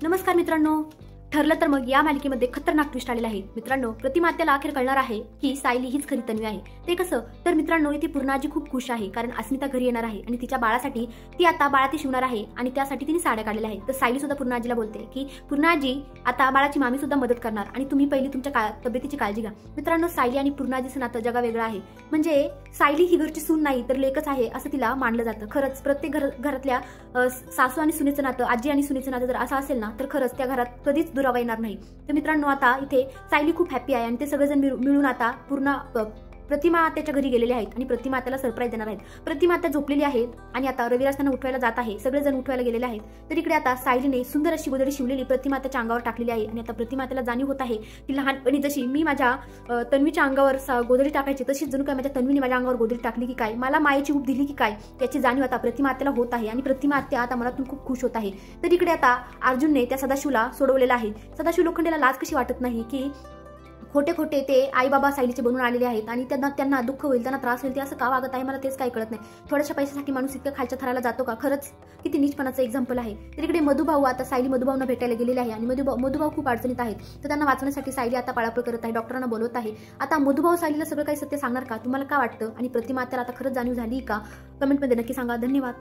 नमस्कार मित्रांनो, ठरलं तर मग या मालिकेमध्ये खतरनाक ट्विस्ट आलेला आहे मित्रांनो. प्रतिमात्याला अखेर कळणार आहे की सायली हीच खरी तन्वी आहे. ते कसं तर मित्रांनो, इथे पूर्णाजी खूप खुश आहे कारण अस्मिता घरी येणार आहे आणि तिच्या बाळासाठी ती आता बाळाती शिवणार आहे आणि त्यासाठी तिने साड्या काढलेल्या आहेत. तर सायली सुद्धा पूर्णाजीला बोलते की पूर्णाजी आता बाळाची मामी सुद्धा मदत करणार आणि तुम्ही पहिली तुमच्या तब्येतीची काळजी घ्या. मित्रांनो, सायली आणि पूर्णाजीचं नातं जगा वेगळं आहे. म्हणजे सायली ही घरची सून नाही तर लेकच आहे असं तिला मानलं जातं. खरंच प्रत्येक घरातल्या सासू आणि सुनेचं नातं, आजी आणि सुनेचं नातं जर असं असेल ना तर खरंच त्या घरात कधीच दुरावा येणार नाही. तर मित्रांनो, आता इथे सायली खूप हॅपी आहे आणि ते सगळेजण मिळून आता प्रतिमा त्याच्या घरी गेलेले आहेत आणि प्रतिमा त्याला सरप्राईज देणार आहेत. प्रतिमा आता झोपलेली आहे आणि आता रविराज त्यांना उठवायला जात आहे. सगळेजण उठवायला गेलेले आहेत. तर इकडे आता सायलीने सुंदर अशी गोधडी शिवलेली प्रतिमा त्याच्या अंगावर टाकलेली आहे आणि आता प्रतिमा त्याला जाणीव होत आहे की लहानपणी जशी मी माझ्या तन्वीच्या अंगावर गोधडी टाकायची तशीच जणू काय माझ्या तन्वीने माझ्या अंगावर गोधडी टाकली की काय, मला मायेची ऊब दिली की काय, याची जाणीव आता प्रतिमा आत्याला होत आहे आणि प्रतिमा आत्या आता मनातून खूप खुश होत आहे. तर इकडे आता अर्जुनने त्या सदाशिवला सोडवलेला आहे. सदाशिव लोखंडेला लाज कशी वाटत नाही की खोटे खोटे ते आई बाबा सायलीचे बनून आलेले आहेत आणि त्यांना दुःख होईल, त्यांना त्रास होईल, ते असं का वागत आहे मला तेच काही कळत नाही. थोड्याशा पैशासाठी माणूस इतक्या खालच्या थराला जातो का? खरंच किती नीचपणाचं एक्झाम्पल आहे. तर इकडे मधुभाऊ आता सायली मधुभाऊंना भेटायला गेलेले आहे आणि मधुभाऊ खूप अडचणीत आहेत. तर त्यांना वाचवण्यासाठी सायली आता पळापळ करत आहे, डॉक्टरांना बोलवत आहे. आता मधुभाऊ सायलीला सगळं काही सत्य सांगणार का? तुम्हाला काय वाटतं? आणि प्रतिमा त्याला आता खरंच जाणीव झाली का? कमेंटमध्ये नक्की सांगा. धन्यवाद.